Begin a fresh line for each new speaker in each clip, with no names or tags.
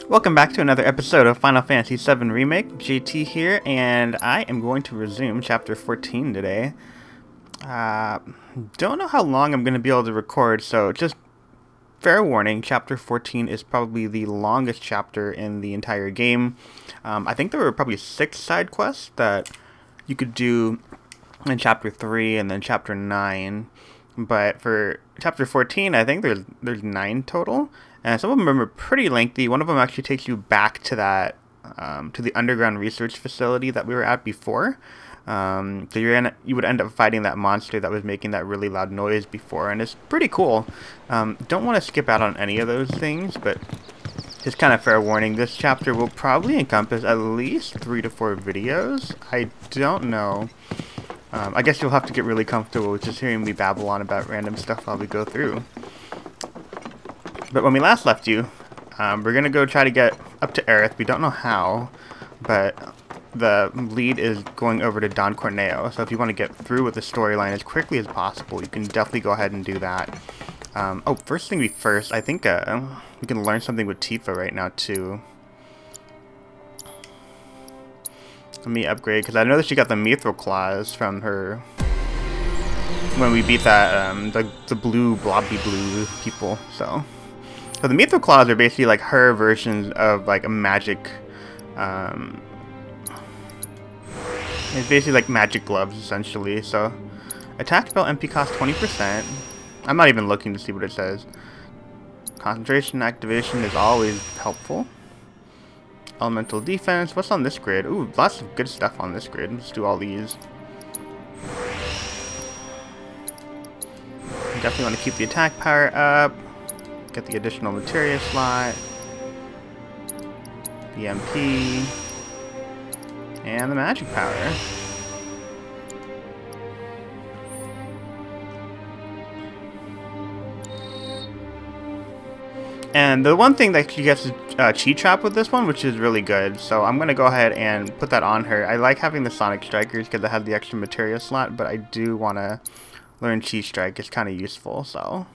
Welcome back to another episode of Final Fantasy VII Remake. JT here, and I am going to resume Chapter 14 today. Don't know how long I'm going to be able to record, so just fair warning, Chapter 14 is probably the longest chapter in the entire game. I think there were probably 6 side quests that you could do in Chapter 3 and then Chapter 9. But for Chapter 14, I think there's 9 total. And some of them are pretty lengthy. One of them actually takes you back to that, to the underground research facility that we were at before. So you would end up fighting that monster that was making that really loud noise before, and it's pretty cool. Don't want to skip out on any of those things, but just kind of fair warning, this chapter will probably encompass at least 3 to 4 videos. I don't know. I guess you'll have to get really comfortable with just hearing me babble on about random stuff while we go through. But when we last left you, we're going to go try to get up to Aerith. We don't know how, but the lead is going over to Don Corneo. So if you want to get through with the storyline as quickly as possible, you can definitely go ahead and do that. Oh, first thing first, I think we can learn something with Tifa right now, too. Let me upgrade, because I know that she got the mithril claws from her when we beat that, the blue, blobby blue people, so the mithril claws are basically like her versions of like a magic, it's basically like magic gloves essentially. So attack spell MP cost 20%. I'm not even looking to see what it says. Concentration activation is always helpful. Elemental defense. What's on this grid? Ooh, lots of good stuff on this grid. Let's do all these. Definitely want to keep the attack power up. Get the additional materia slot. The MP. And the magic power. And the one thing that she gets is cheat trap with this one, which is really good. So I'm going to go ahead and put that on her. I like having the Sonic Strikers because it has the extra materia slot, but I do want to learn Chi Strike. It's kind of useful, so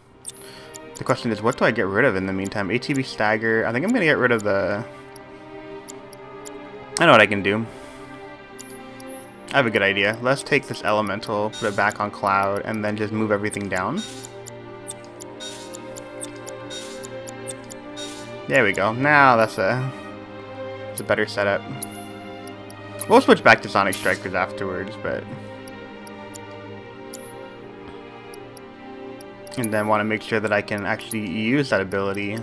the question is, what do I get rid of in the meantime? ATB Stagger. I think I'm going to get rid of the... I know what I can do. I have a good idea. Let's take this Elemental, put it back on Cloud, and then just move everything down. There we go. Now that's a better setup. We'll switch back to Sonic Strikers afterwards, but... And then want to make sure that I can actually use that ability.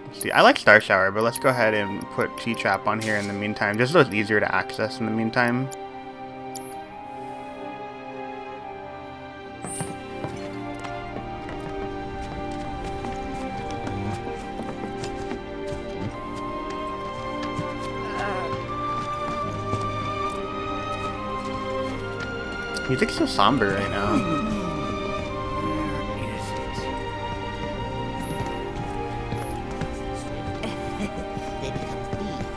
Let's see, I like Star Shower, but let's go ahead and put Chi Trap on here in the meantime, just so it's easier to access in the meantime. Music's so somber right now.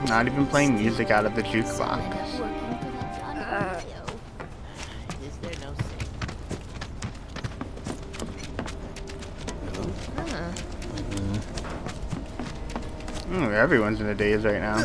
Not even playing music out of the jukebox. Everyone's in a daze right now.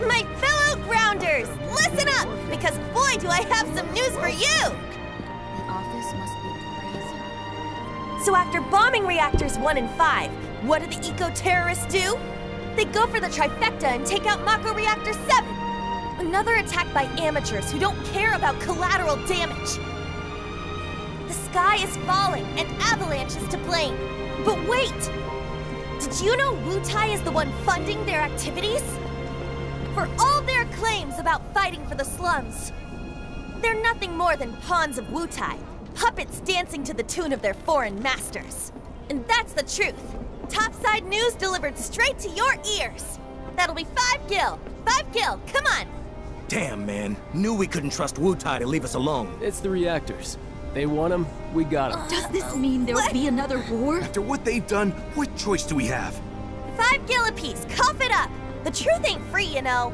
My fellow grounders, listen up, because boy do I have some news for you!
The office must be crazy.
So after bombing reactors 1 and 5, what do the eco-terrorists do? They go for the trifecta and take out Mako Reactor 7! Another attack by amateurs who don't care about collateral damage. The sky is falling and Avalanche is to blame. But wait! Did you know Wutai is the one funding their activities? For all their claims about fighting for the slums, they're nothing more than pawns of Wutai. Puppets dancing to the tune of their foreign masters. And that's the truth. Topside news delivered straight to your ears. That'll be 5 gil. 5 gil, come on.
Damn, man. Knew we couldn't trust Wutai to leave us alone.
It's the reactors. They want them, we got them.
Does this mean there'll be another war?
After what they've done, what choice do we have?
5 gil apiece, cough it up. The truth ain't free, you know.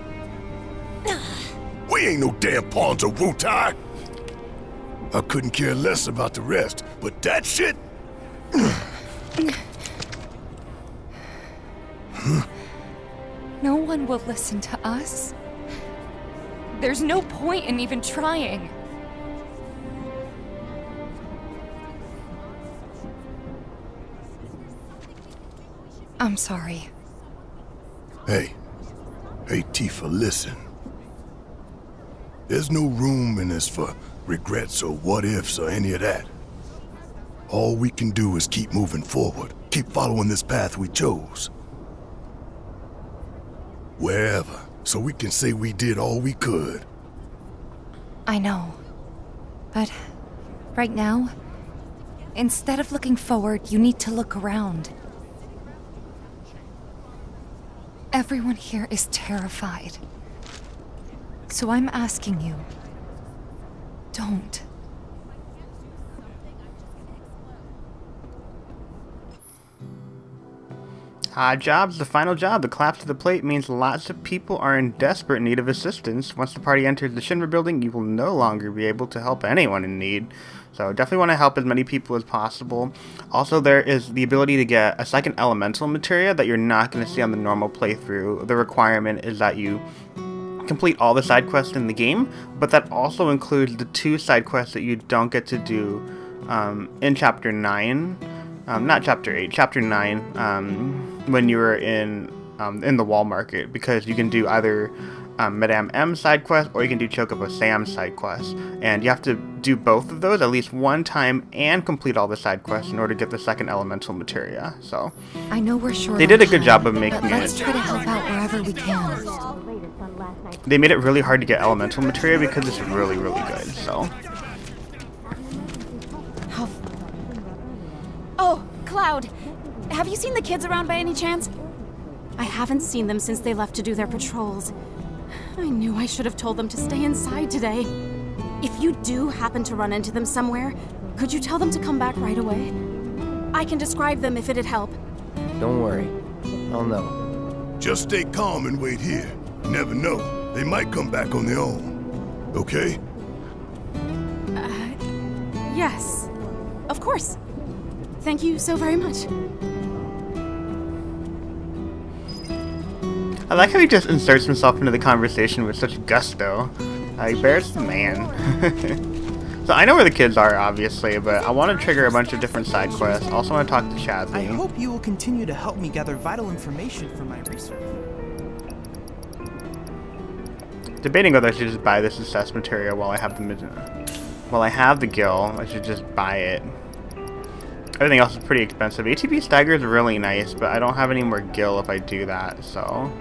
We ain't no damn pawns of Wutai. I couldn't care less about the rest, but that shit...
No one will listen to us. There's no point in even trying. I'm sorry.
Hey. Hey, Tifa, listen. There's no room in this for regrets or what-ifs or any of that. All we can do is keep moving forward. Keep following this path we chose. Wherever, so we can say we did all we could.
I know. But right now, instead of looking forward, you need to look around. Everyone here is terrified. So I'm asking you, don't.
Odd job's the final job. The collapse of the plate means lots of people are in desperate need of assistance. Once the party enters the Shinra building, you will no longer be able to help anyone in need. So definitely want to help as many people as possible. Also, there is the ability to get a second elemental materia that you're not going to see on the normal playthrough. The requirement is that you complete all the side quests in the game, but that also includes the 2 side quests that you don't get to do in Chapter 9. Not Chapter 8, Chapter 9, when you were in the wall market, because you can do either Madame M side quest or you can do Chocobo Sam side quest, and you have to do both of those at least one time and complete all the side quests in order to get the second elemental materia. So
I know we're short.
They did a good job of making
but let's
it.
try to help out wherever we can.
They made it really hard to get elemental materia because it's really, really good. So.
Oh, Cloud. Have you seen the kids around by any chance? I haven't seen them since they left to do their patrols. I knew I should have told them to stay inside today. If you do happen to run into them somewhere, could you tell them to come back right away? I can describe them if it'd help.
Don't worry. I'll know.
Just stay calm and wait here. You never know. They might come back on their own. Okay?
Yes. Of course. Thank you so very much.
I like how he just inserts himself into the conversation with such gusto. Like, Barrett's the man. So I know where the kids are, obviously, but I want to trigger a bunch of different side quests. Also want to talk to Chadley.
I hope you will continue to help me gather vital information for my research.
Debating whether I should just buy this assess material while I have the gil. I should just buy it. Everything else is pretty expensive. ATB Stagger is really nice, but I don't have any more gil if I do that, so.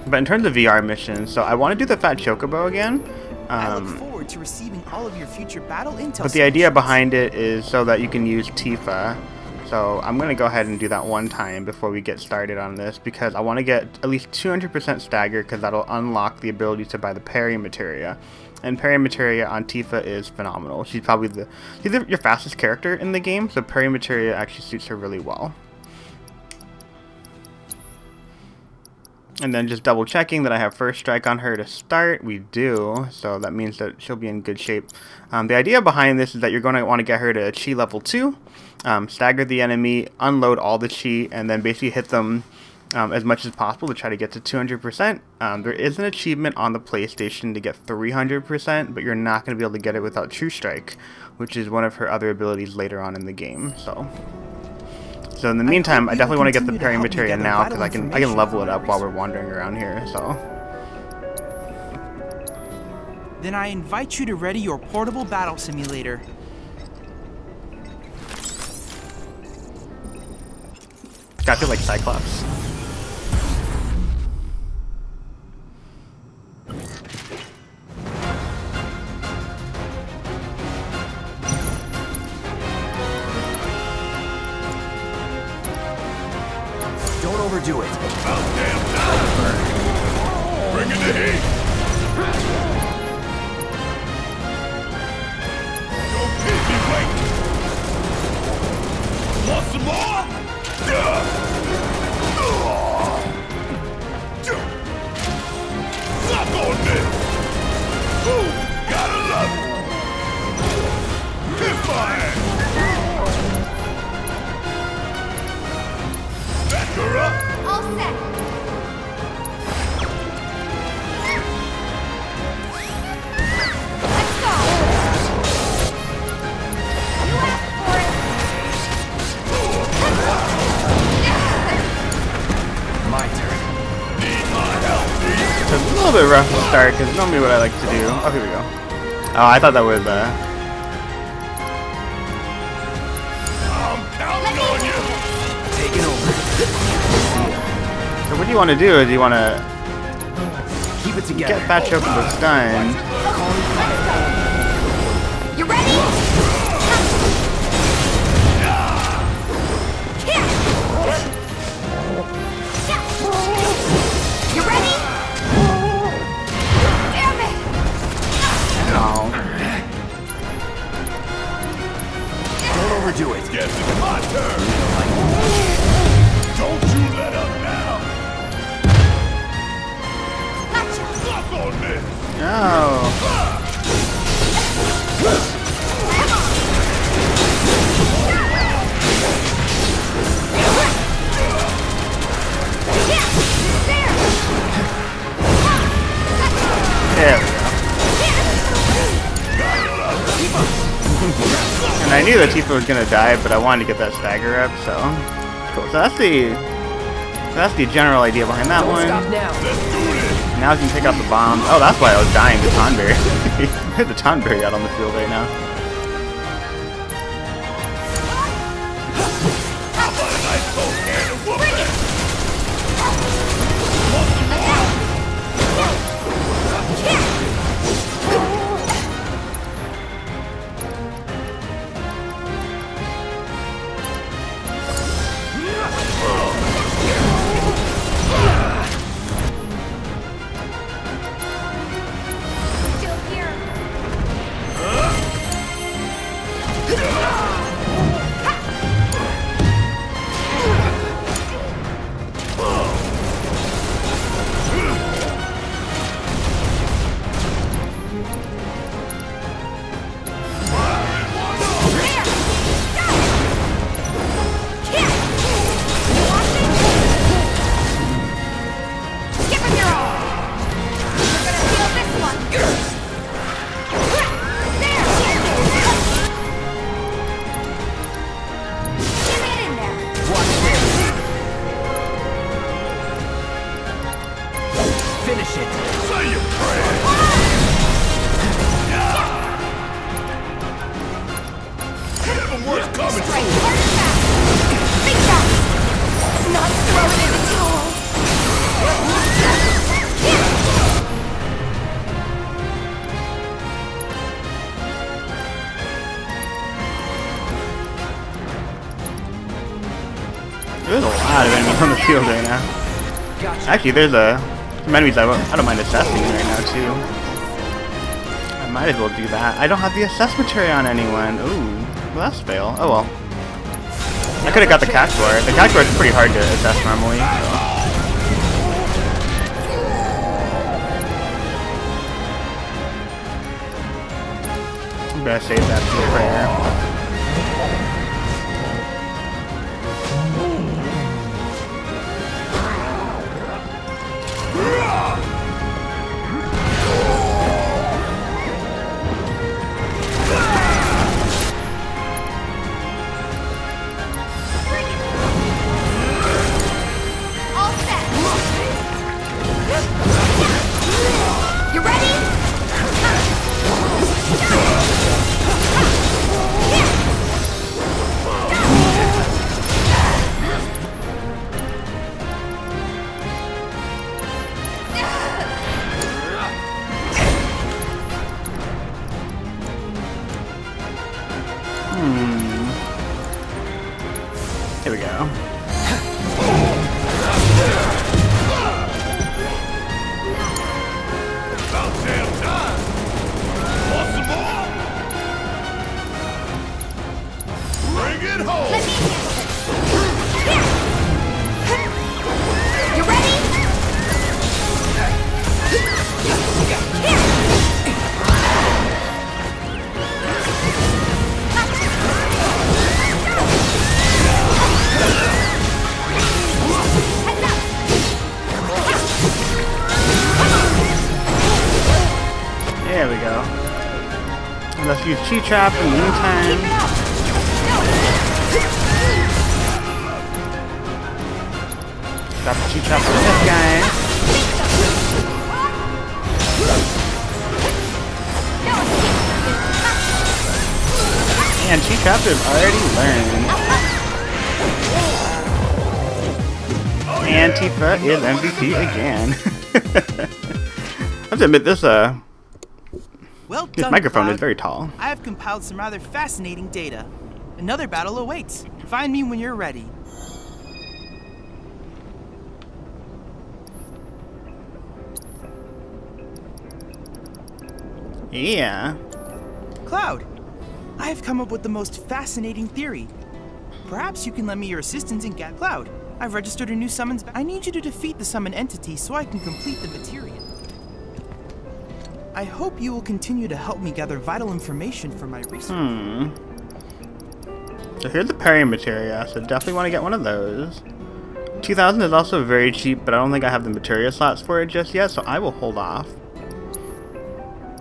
But in terms of VR missions, so I want to do the Fat Chocobo again.
I look forward to receiving all of your future battle intel.
But the idea behind it is so that you can use Tifa. So I'm going to go ahead and do that one time before we get started on this, because I want to get at least 200% stagger, because that'll unlock the ability to buy the parry materia. And parry materia on Tifa is phenomenal. She's probably she's your fastest character in the game, so parry materia actually suits her really well. And then just double checking that I have first strike on her to start. We do, so that means that she'll be in good shape. The idea behind this is that you're going to want to get her to chi level 2, stagger the enemy, unload all the chi, and then basically hit them as much as possible to try to get to 200%. There is an achievement on the PlayStation to get 300%, but you're not going to be able to get it without True Strike, which is one of her other abilities later on in the game. So in the meantime, I definitely want to get the parry materia now, because I can level it up while we're wandering around here. So.
Then I invite you to ready your portable battle simulator.
I feel like Cyclops.
Don't overdo it.
About damn time! Bring in the heat! Don't keep me waiting! Want some more? Suck on this! Ooh, gotta love
bit rough to start, because normally what I like to do... Oh, here we go. Oh, I thought that was,
I'm counting on you.
Taking over.
So what do you want to do is you want to
Keep it together.
get Fat Chocobo stunned.
You ready? You ready? Damn it!
Oh.
Don't overdo it.
Yes, it's my turn. Don't you let up now.
Gotcha!
Suck on this.
No. There we go. And I knew that Tifa was gonna die, but I wanted to get that stagger up, so cool. So that's the general idea behind that one.
Stop now.
Now I can take out the bombs. Oh, that's why I was dying to Tonberry. The Tonberry out on the field right now.
How about a nice cold can of whooping?
Still here. Give him your all. You're gonna feel this one. There. Get it in there.
Finish it.
Say your prayers. Never worth coming.
Straight. Hard and fast. Big shot. Not throwing in the towel.
There's a lot of enemies on the field right now.
Gotcha.
Actually, there's some enemies I don't mind assessing right now too. I might as well do that. I don't have the assess materia on anyone. Ooh, well that's fail. Oh well. I could have got the cactuar. The cactuar is pretty hard to assess normally. So. I'm gonna save that for prayer.
All set. You ready?
Here we go.
About damn time. Want some more? Bring it home.
Let me handle this. You ready?
There we go. And let's use Chi Trap in the meantime. Got the Chi Trap for this guy. And T-Trap is already learned. And Tifa is MVP again. I have to admit, this
Well
this
done,
microphone
Cloud.
is very tall.
I have compiled some rather fascinating data. Another battle awaits. Find me when you're ready.
Yeah.
Cloud, I have come up with the most fascinating theory. Perhaps you can lend me your assistance in Gat Cloud. I've registered a new summons. I need you to defeat the summon entity so I can complete the materia. I hope you will continue to help me gather vital information for my research.
So here's the parry materia, so definitely want to get one of those. 2000 is also very cheap, but I don't think I have the materia slots for it just yet, so I will hold off.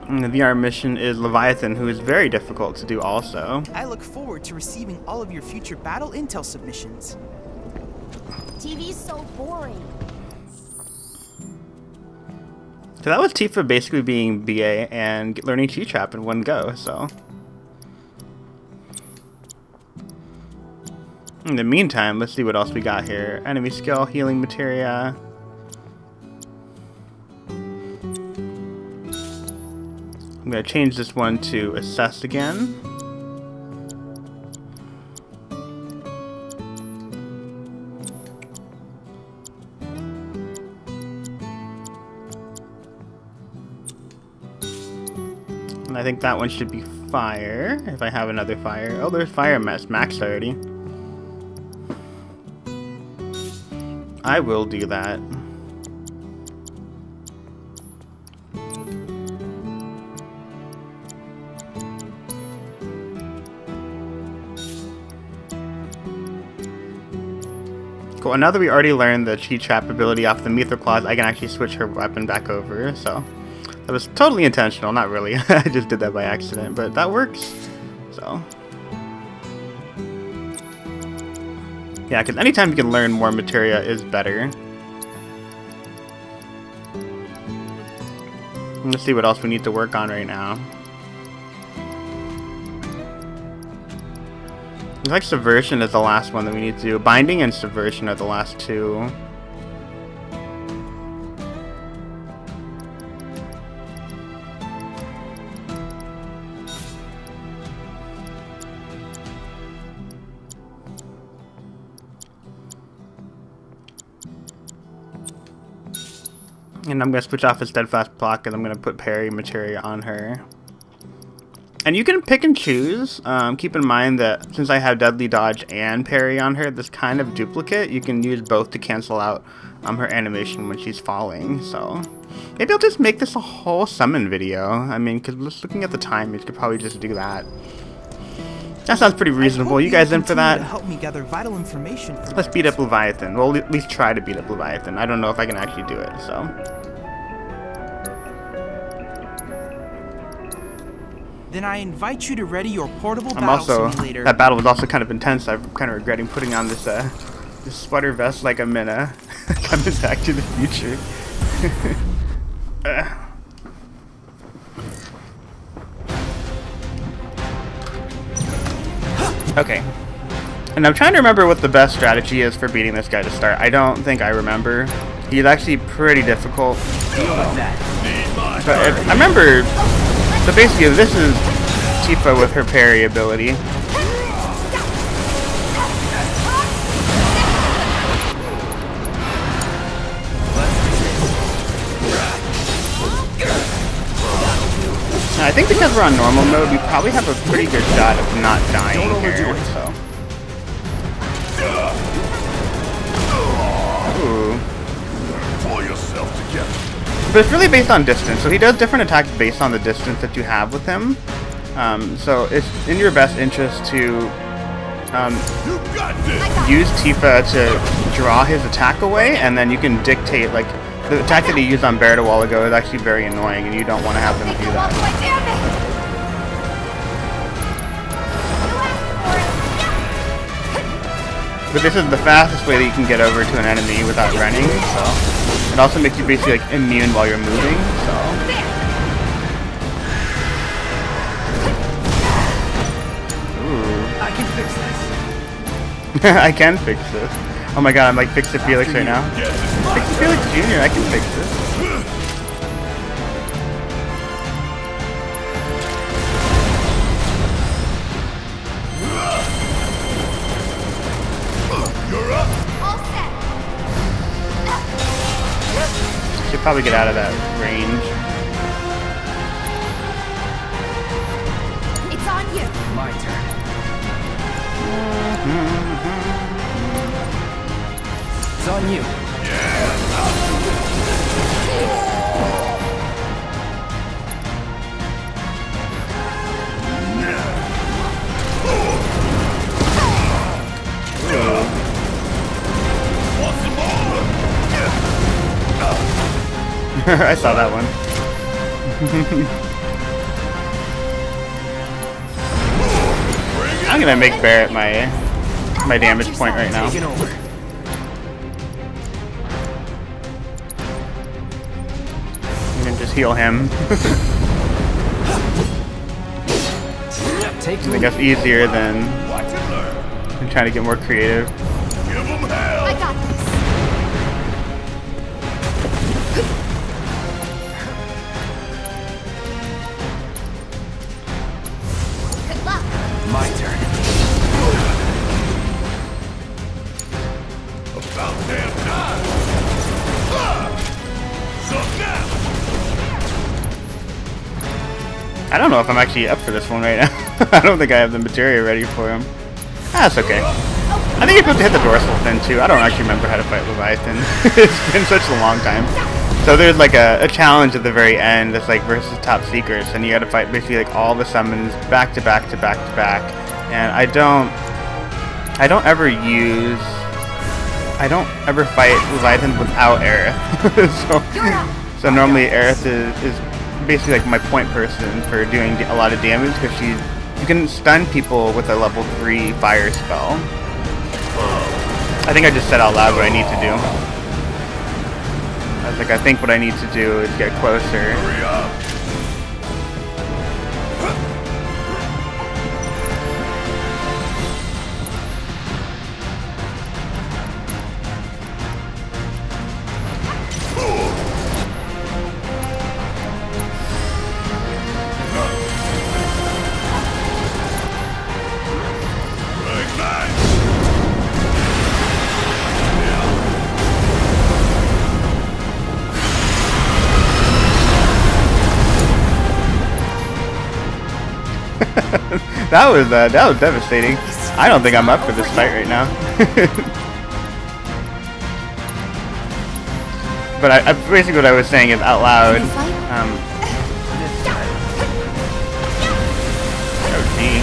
And the VR mission is Leviathan, who is very difficult to do also.
I look forward to receiving all of your future battle intel submissions.
TV's so boring.
So that was Tifa basically being BA and learning T-Trap in one go, so. In the meantime, let's see what else we got here. Enemy skill, healing materia. I'm going to change this one to assess again. And I think that one should be fire, if I have another fire. Oh, there's fire maxed already. I will do that. Cool, and now that we already learned the T-Trap ability off the Mythic Claws, I can actually switch her weapon back over, so. That was totally intentional, not really. I just did that by accident, but that works, so. Yeah, because anytime you can learn more materia is better. Let's see what else we need to work on right now. Looks like Subversion is the last one that we need to do. Binding and Subversion are the last two. And I'm going to switch off the Steadfast Block and I'm going to put Parry Materia on her. And you can pick and choose. Keep in mind that since I have Deadly Dodge and Parry on her, this kind of duplicate, you can use both to cancel out her animation when she's falling. So maybe I'll just make this a whole summon video. I mean, because just looking at the time, you could probably just do that. That sounds pretty reasonable. You guys in for that?
Help me gather vital information.
Let's beat up Leviathan. Well, at least try to beat up Leviathan. I don't know if I can actually do it, so.
Then I invite you to ready your portable battle simulator.
That battle was also kind of intense. I'm kind of regretting putting on this this sweater vest like I'm in coming back to the future. Okay. And I'm trying to remember what the best strategy is for beating this guy to start. I don't think I remember. He's actually pretty difficult. But I remember. So basically, this is Tifa with her parry ability. I think because we're on normal mode, we probably have a pretty good shot of not dying here, so. Ooh.
Pull yourself together.
But it's really based on distance, so he does different attacks based on the distance that you have with him. So it's in your best interest to use Tifa to draw his attack away, and then you can dictate, like, the attack that he used on Barrett a while ago is actually very annoying, and you don't want to have him do that. But this is the fastest way that you can get over to an enemy without running, so. It also makes you basically like immune while you're moving, so. Ooh.
fix this.
I can fix this. Oh my god, I'm like Fix It Felix right now. Fix It Felix Jr., I can fix this.
You're up.
All set.
Should probably get out of that range.
It's on you.
My turn. It's on you.
I saw that one. I'm gonna make Barrett my damage point right now.
Taking over.
And just heal him.
Take
I guess easier than trying to get more creative.
Give 'em hell.
I got this. Good luck.
my turn.
About damn time. Suck now.
I don't know if I'm actually up for this one right now. I don't think I have the materia ready for him. That's okay. I think you're supposed to hit the dorsal fin too. I don't actually remember how to fight Leviathan. It's been such a long time. So there's like a challenge at the very end that's like versus top secrets, and you gotta fight basically like all the summons back to back to back to back. And I don't ever fight Leviathan without Aerith. so normally Aerith is basically like my point person for doing a lot of damage, because you can stun people with a level 3 fire spell. I think I just said out loud what I need to do. I was like, I think what I need to do is get closer.
Hurry up.
That was devastating. I don't think I'm up for this fight right now. But I basically what I was saying is out loud. Oh gee.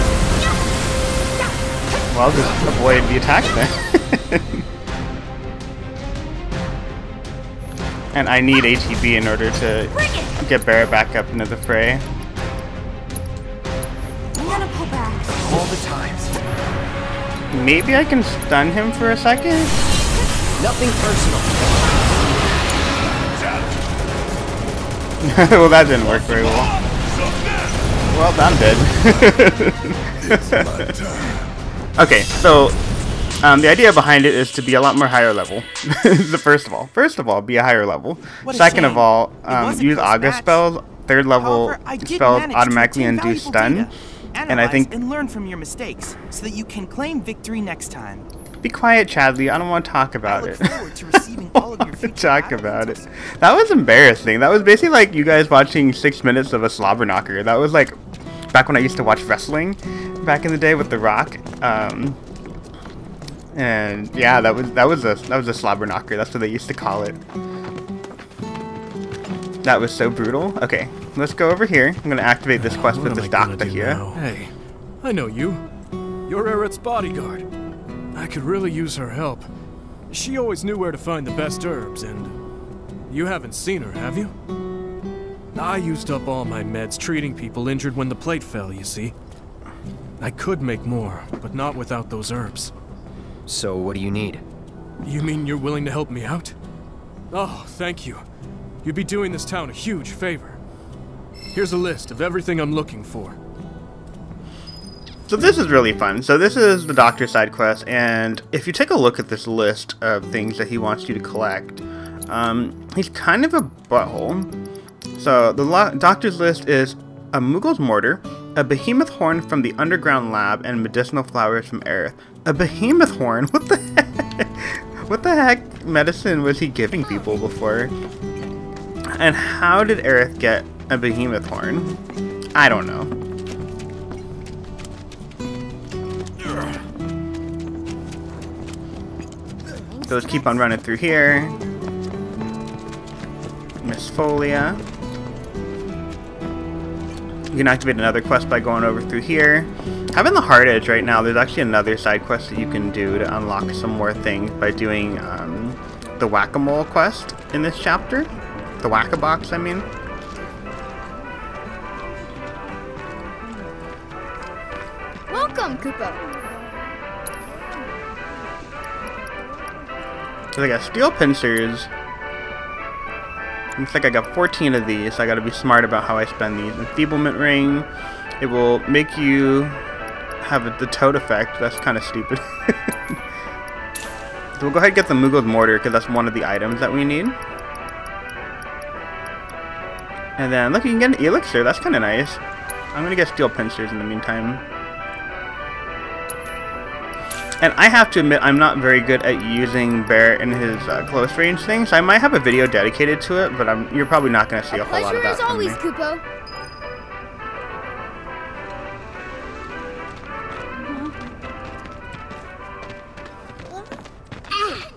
Well, I'll just avoid the attack then. And I need ATB in order to get Barrett back up into the fray.
All the times.
Maybe I can stun him for a second?
Nothing personal.
Well, that didn't work very well. Well, I'm dead. Okay, so the idea behind it is to be a lot more higher level. First of all, be a higher level. Second of all, use August spells. Third level spells automatically undo stun. And I think
and learn from your mistakes so that you can claim victory next time.
Be quiet, Chadley. I don't want to talk about it.
I look forward to receiving all of your future
Talk about it. That was embarrassing. That was basically like you guys watching 6 minutes of a slobber knocker. That was like back when I used to watch wrestling back in the day with The Rock. And yeah, that was a slobber knocker. That's what they used to call it. That was so brutal. Okay, let's go over here. I'm gonna activate this quest with this doctor here.
Hey, I know you. You're Aerith's bodyguard. I could really use her help. She always knew where to find the best herbs, and you haven't seen her, have you? I used up all my meds treating people injured when the plate fell, you see. I could make more, but not without those herbs.
So what do you need?
You mean you're willing to help me out? Oh, thank you. You'd be doing this town a huge favor. Here's a list of everything I'm looking for.
So this is really fun. So this is the Doctor side quest, and if you take a look at this list of things that he wants you to collect, he's kind of a butthole. So the Doctor's list is a Muggle's mortar, a behemoth horn from the underground lab, and medicinal flowers from Aerith. A behemoth horn? What the heck? What the heck medicine was he giving people before? And how did Aerith get a behemoth horn? I don't know. So let's keep on running through here. Miss Folia. You can activate another quest by going over through here. Having the Hard Edge right now, there's actually another side quest that you can do to unlock some more things by doing the Whack-A-Mole quest in this chapter. The Whack-A-Box, I mean.
Welcome, Koopa.
So I got steel pincers. Looks like I got 14 of these, so I gotta be smart about how I spend these. Enfeeblement ring. It will make you have the toad effect. That's kind of stupid. So we'll go ahead and get the Muggle's mortar, because that's one of the items that we need. And then, look, you can get an elixir. That's kind of nice. I'm gonna get steel pincers in the meantime. And I have to admit, I'm not very good at using Bear in his close range things. So I might have a video dedicated to it, but you're probably not going to see a whole lot of that.
Pleasure as always, Koopa.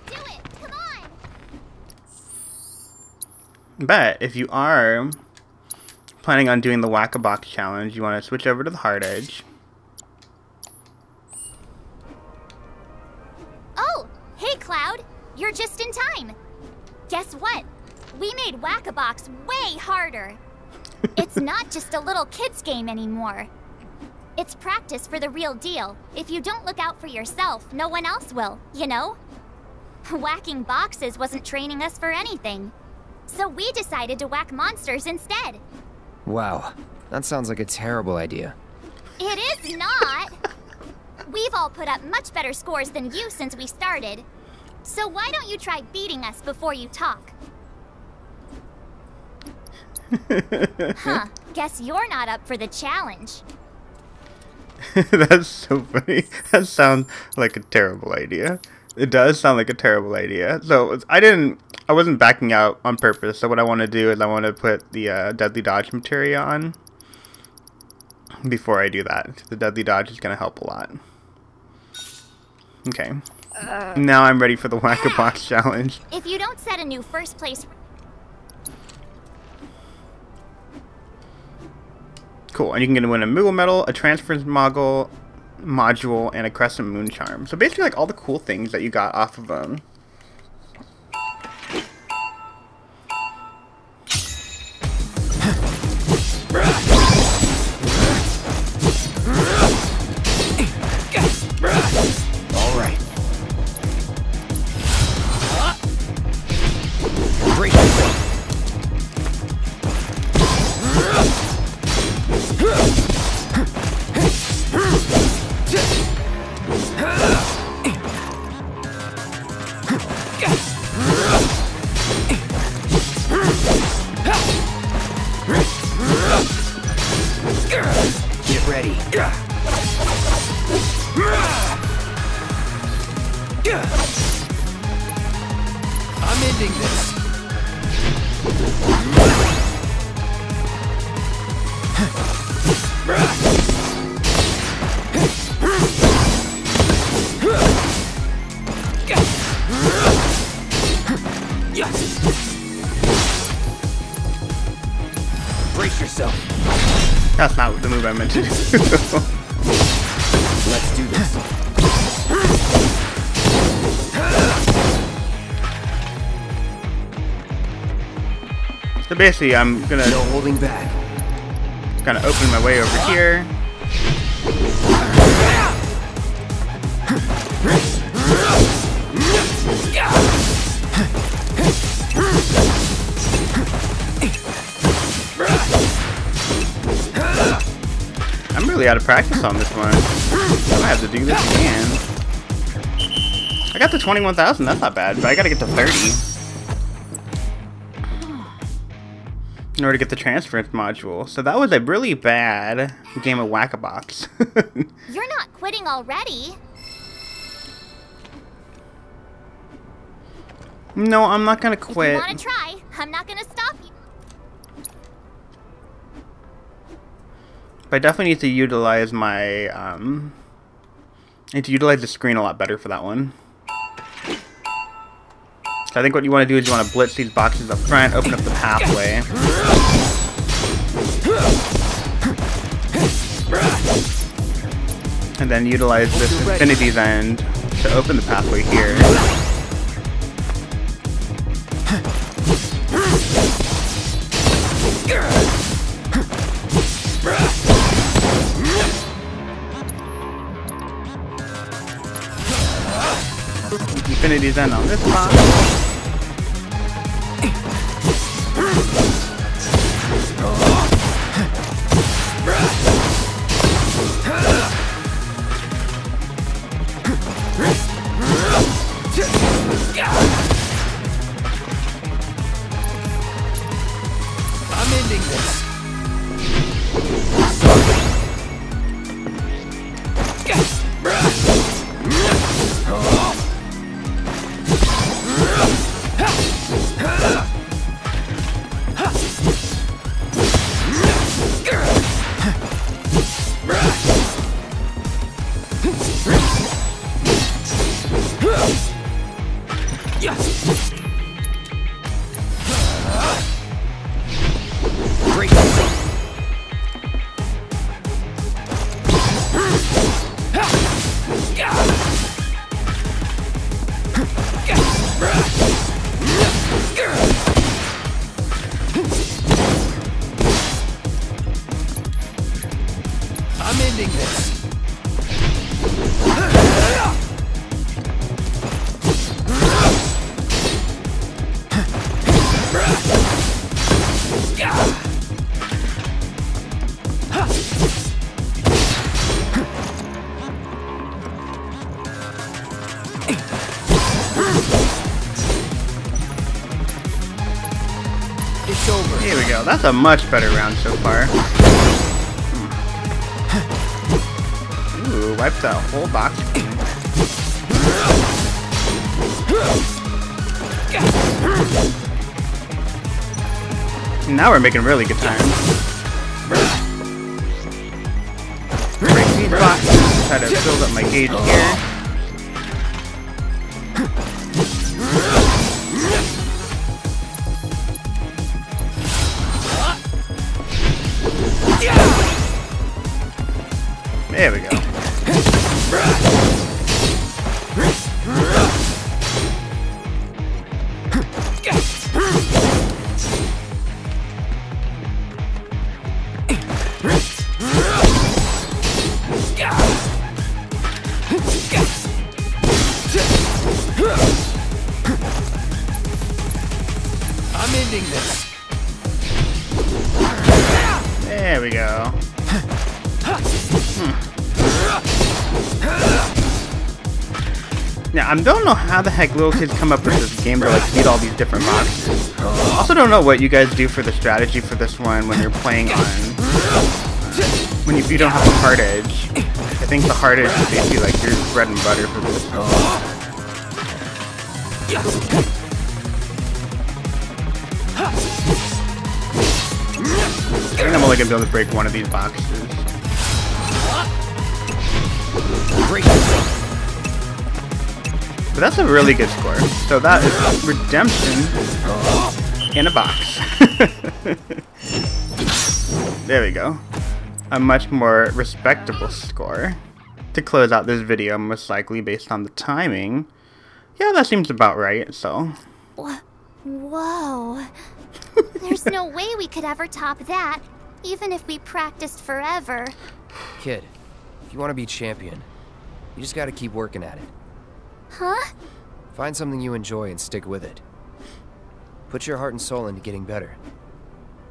Do it! Come on!
But if you are planning on doing the Whack-A-Box challenge, you want to switch over to the Hard Edge.
Hey, Cloud! You're just in time! Guess what? We made Whack-A-Box way harder! It's not just a little kid's game anymore. It's practice for the real deal. If you don't look out for yourself, no one else will, you know? Whacking boxes wasn't training us for anything. So we decided to whack monsters instead.
Wow, that sounds like a terrible idea.
It is not! We've all put up much better scores than you since we started. So why don't you try beating us before you talk? Huh, guess you're not up for the challenge.
That's so funny. That sounds like a terrible idea. It does sound like a terrible idea. So I wasn't backing out on purpose. So what I want to do is I want to put the deadly dodge materia on before I do that. The deadly dodge is going to help a lot. Okay. Now I'm ready for the Whack-A-Box challenge.
If you don't set a new first place...
Cool, and you can win a Moogle medal, a transference module, and a crescent moon charm. So basically like all the cool things that you got off of them.
All right. Great. Get ready. I'm ending this. Brace yourself.
That's not the move I meant to do.
Let's do this.
So basically I'm gonna
No holding back.
kind of open my way over here. I'm really really out of practice on this one. I might have to do this again. I got to 21,000, that's not bad, but I gotta get to 30 in order to get the transference module. So that was a really bad game of whack-a-box.
You're not quitting already.
No, I'm not gonna quit.
If you want to try, I'm not gonna stop you.
But I definitely need to utilize my, I need to utilize the screen a lot better for that one. So I think what you want to do is you want to blitz these boxes up front, open up the pathway. And then utilize this infinity's end to open the pathway here. Infinity's end on this box.
I'm ending this. I'm ending this. It's over.
Here we go. That's a much better round so far. Ooh, wiped that whole box. Now we're making really good time. Break these boxes. Try to build up my gauge here. There we go.
I'm ending this.
There we go. Now, I don't know how the heck little kids come up with this game to like beat all these different boxes. I also don't know what you guys do for the strategy for this one when you're playing on when you don't have a hard edge. I think the hard edge is basically like your bread and butter for this. I think I'm only gonna be able to break one of these boxes. But that's a really good score. So that is redemption in a box. There we go. A much more respectable score to close out this video, most likely based on the timing. Yeah, that seems about right, so.
Whoa. There's no way we could ever top that, even if we practiced forever.
Kid, if you want to be champion, you just gotta keep working at it.
Huh?
Find something you enjoy and stick with it. Put your heart and soul into getting better.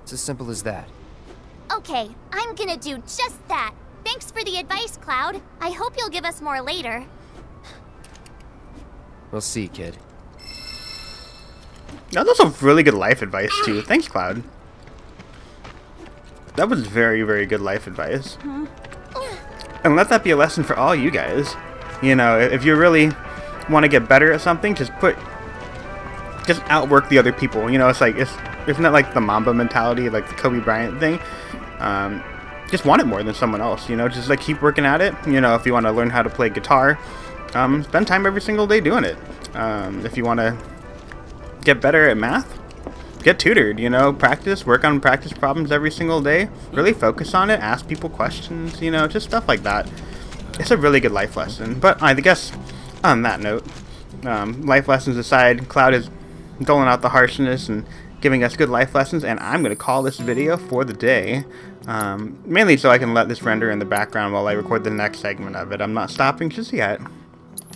It's as simple as that.
Okay, I'm gonna do just that. Thanks Thanks for the advice, Cloud. I hope you'll give us more later.
We'll see, kid.
That was also really good life advice, too. Thanks, Cloud. That was very, very good life advice. And let that be a lesson for all you guys. You know, if you really want to get better at something, just outwork the other people. You know, it's like, isn't that like the Mamba mentality, like the Kobe Bryant thing? Just want it more than someone else, you know, just like keep working at it. You know, if you want to learn how to play guitar, spend time every single day doing it. If you want to get better at math, get tutored, you know, work on practice problems every single day, really focus on it, ask people questions, you know, just stuff like that. It's a really good life lesson. But I guess on that note, life lessons aside, Cloud is doling out the harshness and giving us good life lessons, and I'm going to call this video for the day, mainly so I can let this render in the background while I record the next segment of it. I'm not stopping just yet.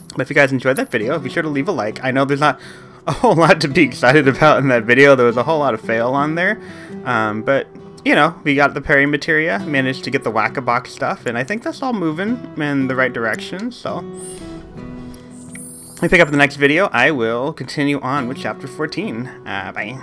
But if you guys enjoyed that video, be sure to leave a like. I know there's not a whole lot to be excited about in that video. There was a whole lot of fail on there, but you know, we got the parry materia, managed to get the whack-a-box stuff, and I think that's all moving in the right direction. So when we pick up the next video, I will continue on with chapter 14. Bye.